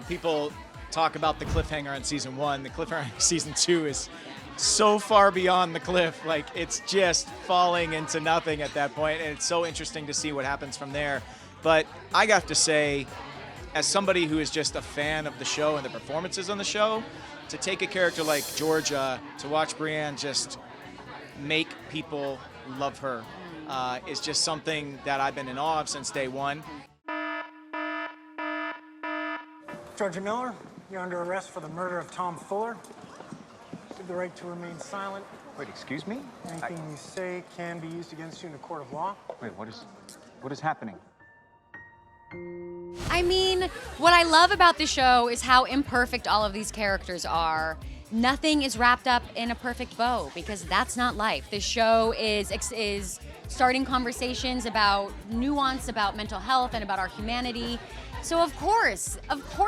people talk about the cliffhanger on season 1. The cliffhanger on season 2 is so far beyond the cliff. Like, it's just falling into nothing at that point, and it's so interesting to see what happens from there. But I have to say, as somebody who is just a fan of the show and the performances on the show, to take a character like Georgia, to watch Brienne just make people love her, is just something that I've been in awe of since day one. Georgia Miller, you're under arrest for the murder of Tom Fuller. You have the right to remain silent. Wait, excuse me? Anything you say can be used against you in a court of law. Wait, what is happening? I mean, what I love about the show is how imperfect all of these characters are. Nothing is wrapped up in a perfect bow, because that's not life. This show is starting conversations about nuance, about mental health, and about our humanity. So of course,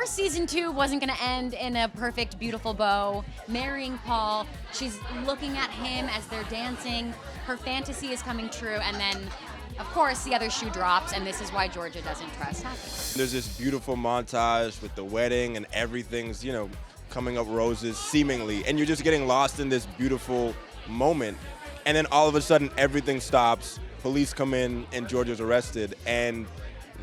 season 2 wasn't gonna end in a perfect, beautiful bow. Marrying Paul, she's looking at him as they're dancing. Her fantasy is coming true, and then, of course, the other shoe drops, and this is why Georgia doesn't trust happiness. There's this beautiful montage with the wedding, and everything's, coming up roses, seemingly, and you're just getting lost in this beautiful moment. And then all of a sudden, everything stops. Police come in, and Georgia's arrested, and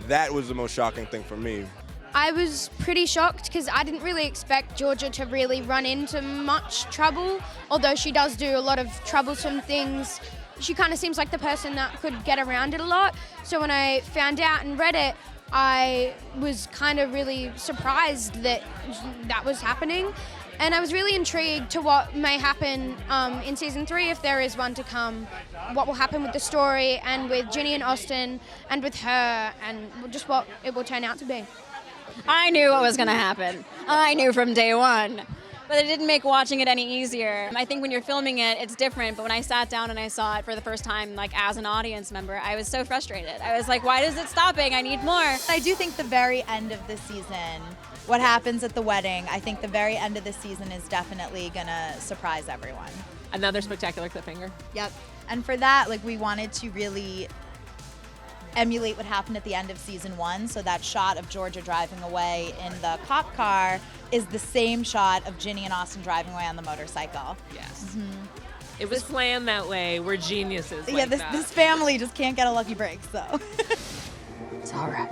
that was the most shocking thing for me. I was pretty shocked because I didn't really expect Georgia to really run into much trouble, although she does do a lot of troublesome things. She kind of seems like the person that could get around it a lot. So when I found out and read it, I was kind of really surprised that that was happening. And I was really intrigued to what may happen in season 3, if there is one to come, what will happen with the story and with Ginny and Austin and with her, and just what it will turn out to be. I knew what was going to happen. I knew from day one. But it didn't make watching it any easier. I think when you're filming it, it's different. But when I sat down and I saw it for the first time, like as an audience member, I was so frustrated. I was like, why is it stopping? I need more. I do think the very end of the season, what happens at the wedding, I think the very end of the season is definitely gonna surprise everyone. Another spectacular cliffhanger. Yep. And for that, we wanted to really emulate what happened at the end of season 1. So that shot of Georgia driving away in the cop car is the same shot of Ginny and Austin driving away on the motorcycle. Yes. Mm-hmm. It was planned that way. We're geniuses. Yeah, like that. this family just can't get a lucky break, so. It's all right.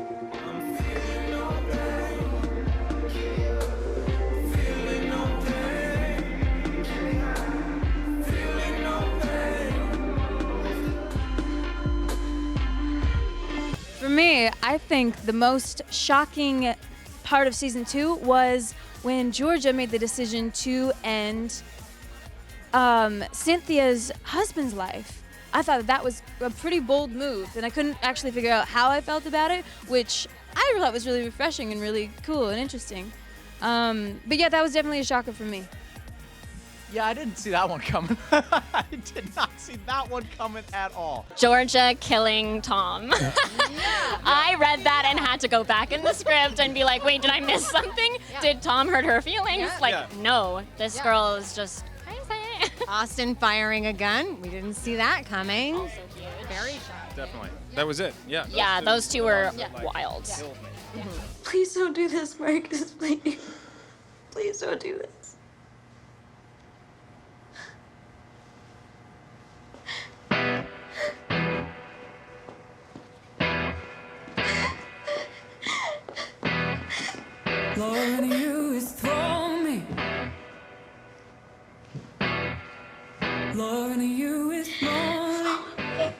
For me, I think the most shocking part of season 2 was when Georgia made the decision to end Cynthia's husband's life. I thought that was a pretty bold move, and I couldn't actually figure out how I felt about it, which I thought was really refreshing and really cool and interesting. But yeah, that was definitely a shocker for me. Yeah, I didn't see that one coming. I did not see that one coming at all. Georgia killing Tom. I read that and had to go back in the script and be like, wait, did I miss something? Did Tom hurt her feelings? No, this girl is just crazy. Austin firing a gun. We didn't see that coming. Also huge. Very shocking. Definitely. That was it. Yeah. Yeah, those two were wild. Please don't do this, Marcus, please. Please don't do this. Loving you is throwing me. Loving you is lonely.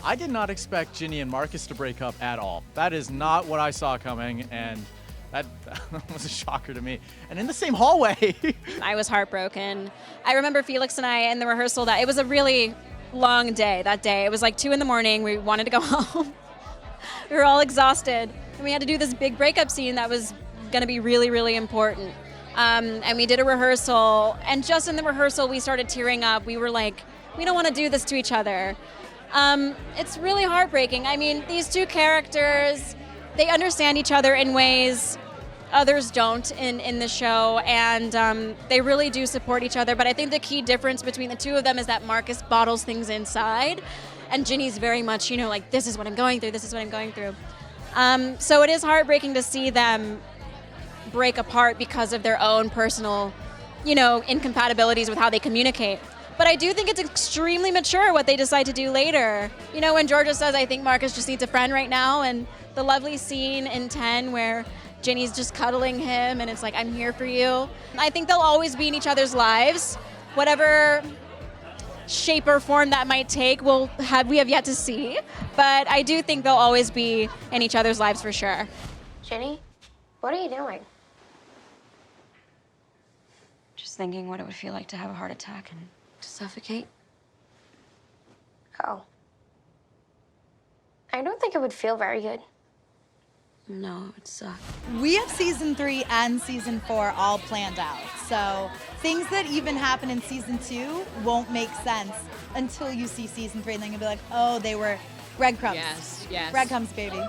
I did not expect Ginny and Marcus to break up at all. That is not what I saw coming, and that was a shocker to me. And in the same hallway. I was heartbroken. I remember Felix and I in the rehearsal that it was a really long day that day. It was like 2 a.m. We wanted to go home. We were all exhausted, and we had to do this big breakup scene that was going to be really, really important. And we did a rehearsal, and just in the rehearsal, we started tearing up. We were like, we don't want to do this to each other. It's really heartbreaking. I mean, these two characters, they understand each other in ways others don't in the show, and they really do support each other. But I think the key difference between the two of them is that Marcus bottles things inside, And Ginny's very much, you know, like, this is what I'm going through, this is what I'm going through. So it is heartbreaking to see them break apart because of their own personal, you know, incompatibilities with how they communicate. But I do think it's extremely mature what they decide to do later. You know, when Georgia says, I think Marcus just needs a friend right now, and the lovely scene in 10 where Ginny's just cuddling him and it's like, I'm here for you. I think they'll always be in each other's lives. Whatever shape or form that might take, we have yet to see. But I do think they'll always be in each other's lives for sure. Ginny, what are you doing? Just thinking what it would feel like to have a heart attack and to suffocate. Oh. I don't think it would feel very good. No, it would suck. We have season 3 and season 4 all planned out. So things that even happen in season 2 won't make sense until you see season 3, and then you'll be like, oh, they were breadcrumbs. Yes. Breadcrumbs, baby.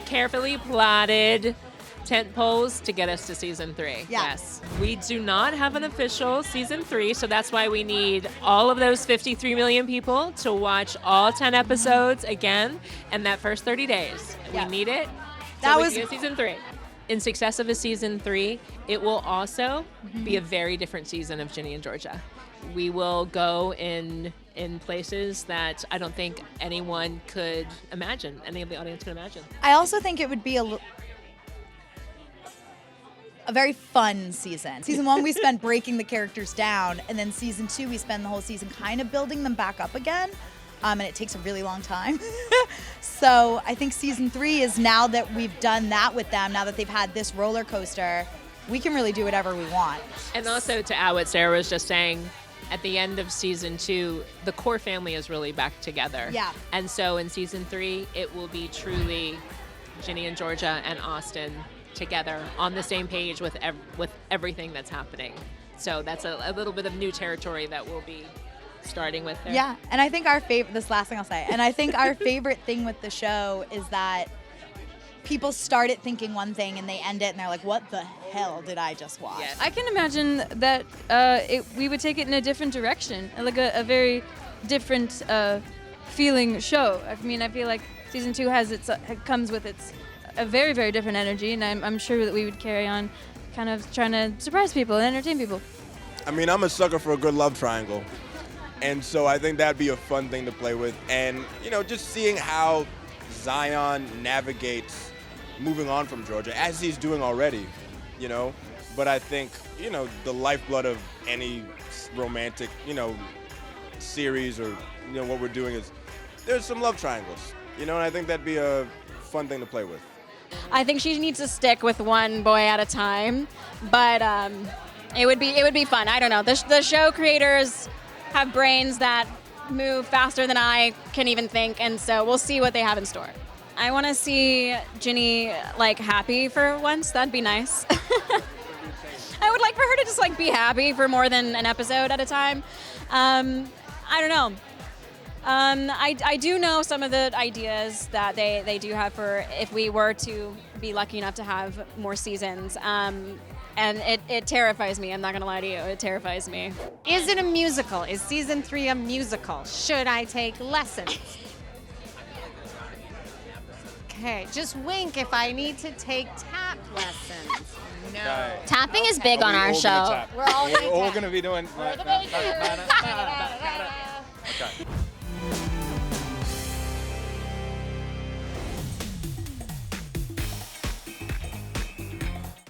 Carefully plotted tent poles to get us to season 3. Yeah. Yes. We do not have an official season 3, so that's why we need all of those 53 million people to watch all 10 episodes again in that first 30 days. Yeah. We need it. That So we was- can get season 3. In success of a season 3, it will also be a very different season of Ginny and Georgia. We will go in places that I don't think anyone could imagine, any of the audience could imagine. I also think it would be a very fun season. Season 1, we spent breaking the characters down, and then season 2, we spend the whole season kind of building them back up again, and it takes a really long time. So I think season 3 is, now that we've done that with them, now that they've had this roller coaster, we can really do whatever we want. And also to add what Sarah was just saying, at the end of season 2, the core family is really back together. Yeah. And so in season 3, it will be truly Ginny and Georgia and Austin together on the same page with everything that's happening. So that's a little bit of new territory that we'll be starting with there. Yeah, and I think our favorite, this last thing I'll say, and I think our favorite thing with the show is that people start it thinking one thing and they end it and they're like, what the hell did I just watch? I can imagine that we would take it in a different direction, like a very different feeling show. I mean, I feel like season 2 comes with a very, very different energy, and I'm sure that we would carry on kind of trying to surprise people and entertain people. I mean, I'm a sucker for a good love triangle. And so I think that'd be a fun thing to play with. And, you know, just seeing how Zion navigates moving on from Georgia, as he's doing already, you know. But I think, you know, the lifeblood of any romantic, you know, series or, you know, what we're doing is there's some love triangles, you know, and I think that'd be a fun thing to play with. I think she needs to stick with one boy at a time, but it would be fun. I don't know. The show creators have brains that move faster than I can even think, and so we'll see what they have in store. I want to see Ginny like happy for once. That'd be nice. I would like for her to just like be happy for more than an episode at a time. I don't know. I do know some of the ideas that they do have for if we were to be lucky enough to have more seasons. And it terrifies me. I'm not going to lie to you. It terrifies me. Is it a musical? Is season 3 a musical? Should I take lessons? Okay, just wink if I need to take tap lessons. No. Tapping is big on our show. We're all We're all going to be doing. We're the makers. Okay.